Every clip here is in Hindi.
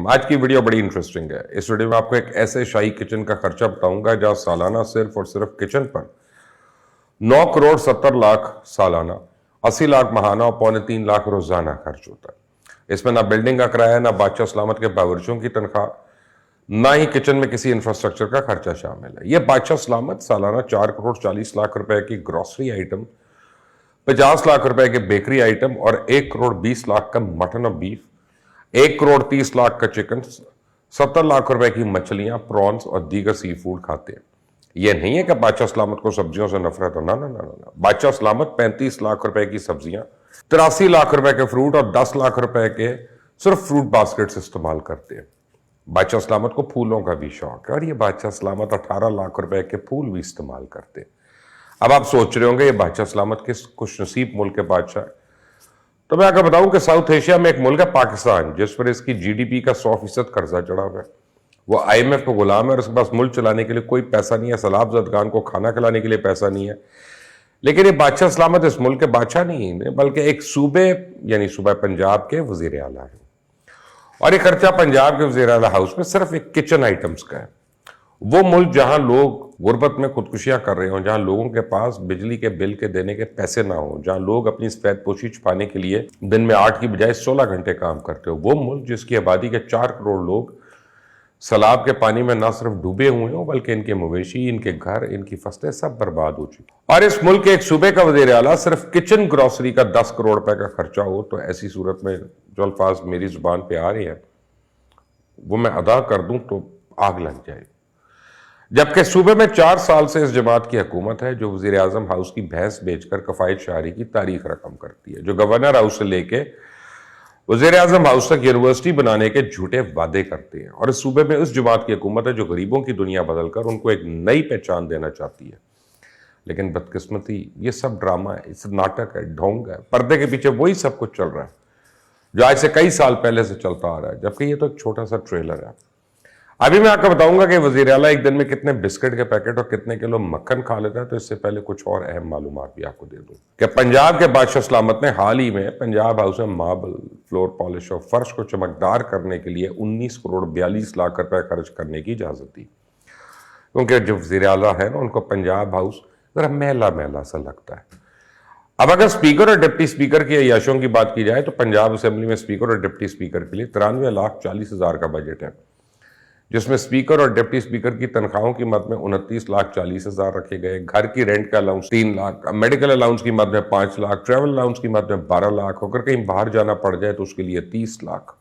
आज की वीडियो बड़ी इंटरेस्टिंग है। इस वीडियो में आपको एक ऐसे शाही किचन का खर्चा बताऊंगा जहां सालाना सिर्फ और सिर्फ किचन पर 9 करोड़ 70 लाख सालाना, 80 लाख महाना और 3.25 लाख रोजाना खर्च होता है। इसमें ना बिल्डिंग का किराया, ना बादशाह सलामत के बावर्चियों की तनख्वाह, ना ही किचन में किसी इंफ्रास्ट्रक्चर का खर्चा शामिल है। यह बादशाह सलामत सालाना 4 करोड़ 40 लाख रुपए की ग्रोसरी आइटम, 50 लाख रुपए के बेकरी आइटम और 1 करोड़ 20 लाख का मटन और बीफ, 1 करोड़ 30 लाख का चिकन, 70 लाख रुपए की मछलियां, प्रॉन्स और दीगर सी फूड खाते हैं। यह नहीं है कि बादशाह सलामत को सब्जियों से नफरत हो, ना ना ना ना। बादशाह सलामत 35 लाख रुपए की सब्जियां, 83 लाख रुपए के फ्रूट और 10 लाख रुपए के सिर्फ फ्रूट बास्केट्स इस्तेमाल करते हैं। बादशाह सलामत को फूलों का भी शौक है और ये बादशाह सलामत 18 लाख रुपए के फूल भी इस्तेमाल करते हैं। अब आप सोच रहे होंगे ये बादशाह सलामत किस खुशनसीब मुल्क के बादशाह है। तो मैं आपको बताऊं कि साउथ एशिया में एक मुल्क है पाकिस्तान, जिस पर इसकी जीडीपी का 100% कर्जा चढ़ा हुआ है। वो आईएमएफ को गुलाम है और उसके पास मुल्क चलाने के लिए कोई पैसा नहीं है, सलाब जदगान को खाना खिलाने के लिए पैसा नहीं है। लेकिन ये बादशाह सलामत इस मुल्क के बादशाह नहीं है, बल्कि एक सूबे यानी सूबा पंजाब के वजीर आला है। और ये खर्चा पंजाब के वजीर आला हाउस में सिर्फ एक किचन आइटम्स का है। वो मुल्क जहां लोग गुर्बत में खुदकुशियां कर रहे हों, जहां लोगों के पास बिजली के बिल के देने के पैसे ना हो, जहां लोग अपनी सफेद पोशी छुपाने के लिए दिन में 8 की बजाय 16 घंटे काम करते हो, वो मुल्क जिसकी आबादी के 4 करोड़ लोग सैलाब के पानी में ना सिर्फ डूबे हुए हों, बल्कि इनके मवेशी, इनके घर, इनकी फसलें सब बर्बाद हो चुकी। और इस मुल्क के एक सूबे का वजीर आला सिर्फ किचन ग्रोसरी का 10 करोड़ रुपए का खर्चा हो, तो ऐसी सूरत में जो अल्फाज मेरी जुबान पे आ रहे हैं वो मैं अदा कर दूं तो आग लग जाए। जबकि सूबे में 4 साल से इस जमात की हुकूमत है जो वजीर आजम हाउस की भैंस बेचकर कफायत शाहरी की तारीख रकम करती है, जो गवर्नर हाउस से लेके वजीर आजम हाउस तक यूनिवर्सिटी बनाने के झूठे वादे करते हैं। और इस सूबे में उस जमात की हुकूमत है जो गरीबों की दुनिया बदलकर उनको एक नई पहचान देना चाहती है। लेकिन बदकिस्मती ये सब ड्रामा है, इस नाटक है, ढोंग है। पर्दे के पीछे वही सब कुछ चल रहा है जो आज से कई साल पहले से चलता आ रहा है, जबकि ये तो एक छोटा सा ट्रेलर है। अभी मैं आपको बताऊंगा कि वजीर आला एक दिन में कितने बिस्किट के पैकेट और कितने किलो मक्खन खा लेता है। तो इससे पहले कुछ और अहम मालूमात भी आपको दे दूं कि पंजाब के बादशाह सलामत ने हाल ही में पंजाब हाउस में मार्बल, फ्लोर पॉलिश और फर्श को चमकदार करने के लिए 19 करोड़ 42 लाख रुपए खर्च करने की इजाजत दी। क्योंकि जो वजीर आला है ना, उनको पंजाब हाउस जरा मैला मैला सा लगता है। अब अगर स्पीकर और डिप्टी स्पीकर की अय्याशियों की बात की जाए तो पंजाब असेंबली में स्पीकर और डिप्टी स्पीकर के लिए 93,40,000 का बजट है, जिसमें स्पीकर और डिप्टी स्पीकर की तनख्वाहों की मद में 29,40,000 रखे गए, घर की रेंट का अलाउंस 3 लाख, मेडिकल अलाउंस की मद में 5 लाख, ट्रैवल अलाउंस की मद में 12 लाख, होकर कहीं बाहर जाना पड़ जाए तो उसके लिए 30 लाख,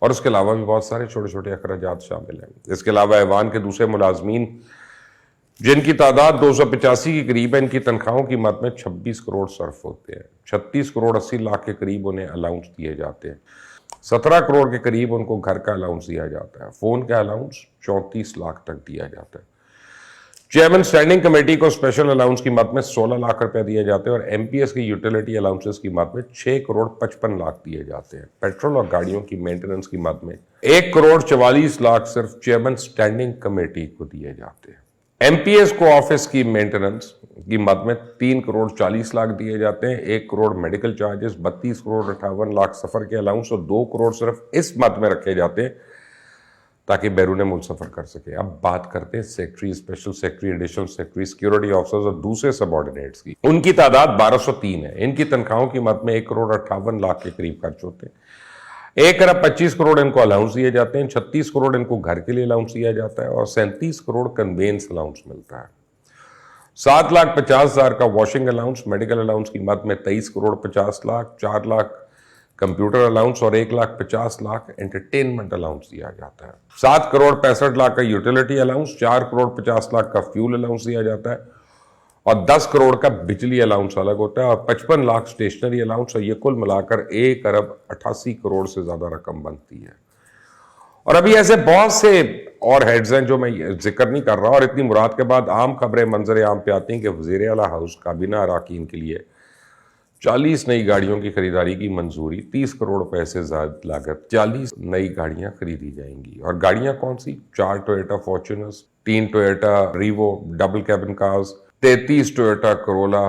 और उसके अलावा भी बहुत सारे छोटे छोटे अखराजात शामिल हैं। इसके अलावा ऐवान के दूसरे मुलाजमीन जिनकी तादाद 285 के करीब है, इनकी तनख्वाहों की मद में 26 करोड़ सर्फ होते हैं। 36 करोड़ 80 लाख के करीब उन्हें अलाउंस दिए जाते हैं। 17 करोड़ के करीब उनको घर का अलाउंस दिया जाता है। फोन का अलाउंस 34 लाख तक दिया जाता है। चेयरमैन स्टैंडिंग कमेटी को स्पेशल अलाउंस की मद में 16 लाख रुपए दिए जाते हैं और एमपीएस की यूटिलिटी अलाउंसेस की मद में 6 करोड़ 55 लाख दिए जाते हैं। पेट्रोल और गाड़ियों की मेंटेनेंस की मद में 1 करोड़ 44 लाख सिर्फ चेयरमैन स्टैंडिंग कमेटी को दिए जाते हैं। एमपीएस को ऑफिस की मेंटेनेंस की मद में 3 करोड़ 40 लाख दिए जाते हैं। 1 करोड़ मेडिकल चार्जेस, 32 करोड़ 58 लाख सफर के अलाउंस और 2 करोड़ सिर्फ इस मद में रखे जाते हैं ताकि बैरून मुल्क सफर कर सके। अब बात करते हैं secretary, special secretary, additional secretary, security officers और दूसरे सबऑर्डिनेट्स की। उनकी तादाद 1203 है। इनकी तनख्वाहों की मद में 1 करोड़ 58 लाख के करीब खर्च होते हैं। 1 अरब 25 करोड़ इनको अलाउंस दिए जाते हैं, 36 करोड़ इनको घर के लिए अलाउंस दिया जाता है और 37 करोड़ कन्वेंस अलाउंस मिलता है। 7,50,000 का वॉशिंग अलाउंस, मेडिकल अलाउंस की मद में 23 करोड़ 50 लाख, 4 लाख कंप्यूटर अलाउंस और 1,50,000 एंटरटेनमेंट अलाउंस दिया जाता है। 7 करोड़ 65 लाख का यूटिलिटी अलाउंस, 4 करोड़ 50 लाख का फ्यूल अलाउंस दिया जाता है और 10 करोड़ का बिजली अलाउंस अलग होता है और 55 लाख स्टेशनरी अलाउंस, और ये कुल मिलाकर 1 अरब 88 करोड़ से ज्यादा रकम बनती है। और अभी ऐसे बहुत से और हेड्स हैं जो मैं जिक्र नहीं कर रहा, और इतनी मुराद के बाद आम खबरें मंजर आम पे आती हैं कि वजीर आला हाउस काबीना अरकान के लिए 40 नई गाड़ियों की खरीदारी की मंजूरी, 30 करोड़ रुपए से ज्यादा लागत 40 नई गाड़ियां खरीदी जाएंगी। और गाड़ियां कौन सी? 4 Toyota Fortuners, 3 Toyota Revo double cabin cars, 33 Toyota Corolla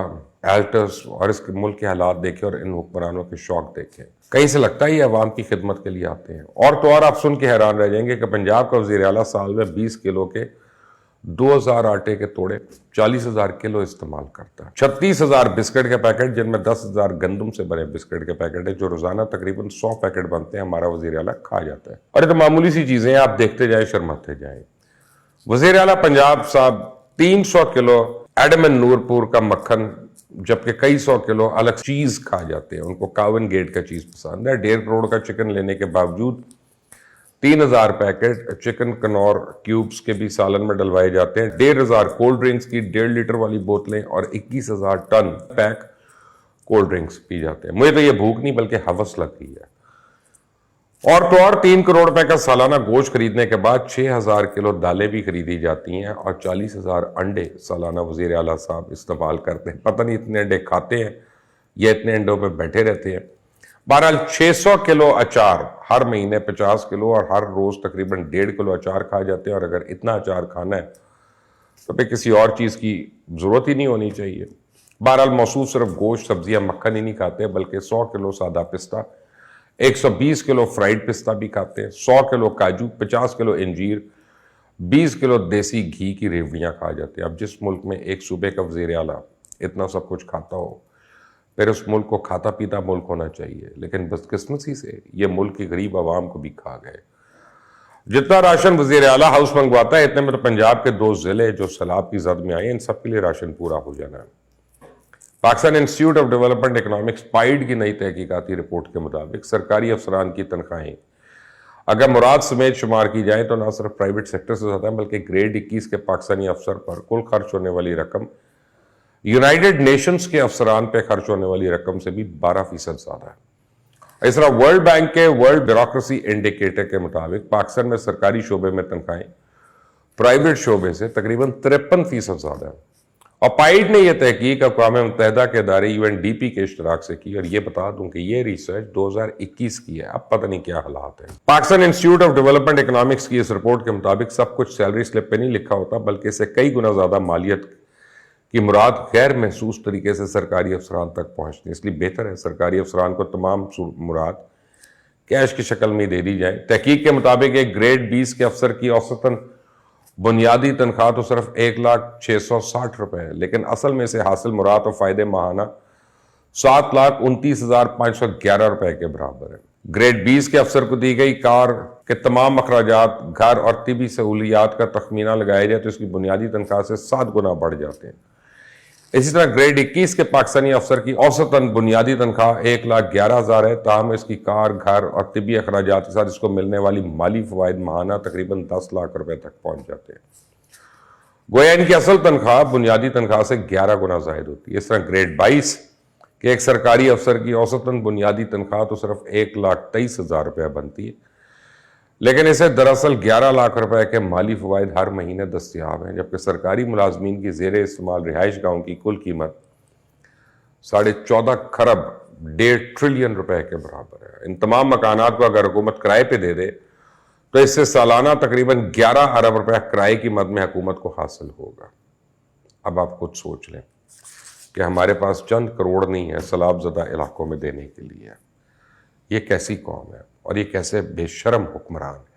Altis. और इसके मुल्क के हालात देखे और इन हुक्मरानों के शौक देखे। कहीं से लगता ही अवाम की खिदमत के लिए आते हैं। और तो और आप सुन के हैरान रह जाएंगे कि पंजाब का वज़ीर आला साल में 20 किलो के 2000 आटे के तोड़े 40,000 किलो इस्तेमाल करता है। 36,000 बिस्किट के पैकेट, जिनमें 10,000 गंदम से बने बिस्किट के पैकेट है, जो रोजाना तकरीबन 100 पैकेट बनते हैं, हमारा वज़ीर आला खा जाता है। और ये तो मामूली सी चीजें हैं, आप देखते जाए शर्माते जाए। वज़ीर आला पंजाब साहब 300 किलो एडमन नूरपुर का मक्खन, जबकि कई 100 किलो अलग चीज खा जाते हैं। उनको कावन गेट का चीज पसंद है। 1.5 करोड़ का चिकन लेने के बावजूद 3,000 पैकेट चिकन कनौर क्यूब्स के भी सालन में डलवाए जाते हैं। 1,500 कोल्ड ड्रिंक्स की 1.5 लीटर वाली बोतलें और 21,000 टन पैक कोल्ड ड्रिंक्स पी जाते हैं। मुझे तो ये भूख नहीं बल्कि हवस लग गई है। और तो और 3 करोड़ रुपए का सालाना गोश्त खरीदने के बाद 6,000 किलो दालें भी खरीदी जाती हैं और 40,000 अंडे सालाना वज़ीर आला साहब इस्तेमाल करते हैं। पता नहीं इतने अंडे खाते हैं या इतने अंडों पे बैठे रहते हैं। बहरहाल 600 किलो अचार हर महीने, 50 किलो और हर रोज तकरीबन 1.5 किलो अचार खा जाते हैं। और अगर इतना अचार खाना है तो फिर किसी और चीज़ की ज़रूरत ही नहीं होनी चाहिए। बहरहाल मौसूफ सिर्फ गोश्त, सब्जियां, मक्खन ही नहीं खाते बल्कि 100 किलो सादा पिस्ता, 120 किलो फ्राइड पिस्ता भी खाते हैं, 100 किलो काजू, 50 किलो इंजीर, 20 किलो देसी घी की रेवड़ियाँ खा जाते हैं। अब जिस मुल्क में एक सूबे का वज़ीर आला इतना सब कुछ खाता हो, फिर उस मुल्क को खाता पीता मुल्क होना चाहिए। लेकिन बदकिस्मती से ये मुल्क की गरीब आवाम को भी खा गए। जितना राशन वज़ीर आला हाउस मंगवाता है, इतने में तो पंजाब के 2 जिले जो सैलाब की जद में आए, इन सब के लिए राशन पूरा हो जाना है। Pakistan institute of development economics pied की नई तहकीकाती रिपोर्ट के मुताबिक सरकारी अफसरान की तनख्वाहें अगर मुराद समेत शुमार की जाए तो ना सिर्फ प्राइवेट सेक्टर से ज़्यादा बल्कि ग्रेड 21 के पाकिस्तानी अफसर पर कुल खर्च होने वाली रकम यूनाइटेड नेशंस के अफसरान पे खर्च होने वाली रकम से भी 12% ज्यादा है। इस तरह वर्ल्ड बैंक के वर्ल्ड ब्यूरोक्रेसी इंडिकेटर के मुताबिक पाकिस्तान में सरकारी शोबे में तनख्वाहें प्राइवेट शोबे से तकरीबन 53% ज्यादा है। और पाइड ने यह तहकीक अक़वाम मुत्तहिदा के इदारे UNDP के इश्तराक से की। और यह बता दूं कि यह रिसर्च 2021 की है, अब पता नहीं क्या हालात है। Pakistan institute of development economics की इस रिपोर्ट के मुताबिक सब कुछ सैलरी स्लिप पे नहीं लिखा होता, बल्कि इससे कई गुना ज्यादा मालियत कि मुराद गैर महसूस तरीके से सरकारी अफसरान तक पहुँचती है। इसलिए बेहतर है सरकारी अफसरान को तमाम मुराद कैश की शक्ल में दे दी जाए। तहकीक के मुताबिक एक ग्रेड 20 के अफसर की औसतन बुनियादी तनख्वाह तो सिर्फ 1,06,60 रुपए है, लेकिन असल में से हासिल मुराद और फायदे माहाना 7,29,511 रुपए के बराबर है। ग्रेड 20 के अफसर को दी गई कार के तमाम अखराजात, घर और तिबी सहूलियात का तखमीना लगाया जाए तो इसकी बुनियादी तनख्वाह से 7 गुना बढ़ जाते हैं। इसी तरह ग्रेड 21 के पाकिस्तानी अफसर की औसतन बुनियादी तनख्वाह 1,11,000 है, ताहम इसकी कार, घर और तिबी अखराजात के साथ इसको मिलने वाली माली फवायद माहाना तकरीबन 10 लाख रुपए तक पहुंच जाते हैं। गोया इनकी असल तनख्वाह बुनियादी तनख्वाह से 11 गुना जायद होती है। इस तरह ग्रेड 22 के एक सरकारी अफसर की औसतन बुनियादी तनख्वाह तो सिर्फ 1,23,000 रुपया बनती है, लेकिन इसे दरअसल 11 लाख रुपए के माली फवायद हर महीने दस्तियाब हैं। जबकि सरकारी मुलाजमीन की जेर इस्तेमाल रिहाइश गाहों की कुल कीमत 14.5 खरब 1.5 ट्रिलियन रुपए के बराबर है। इन तमाम मकानात को अगर हुकूमत किराए पे दे दे तो इससे सालाना तकरीबन 11 अरब रुपए किराए की मद में हुकूमत को हासिल होगा। अब आप खुद सोच लें कि हमारे पास चंद करोड़ नहीं है सैलाबज़दा इलाकों में देने के लिए। ये कैसी कौम है और ये कैसे बेशर्म हुक्मरान है।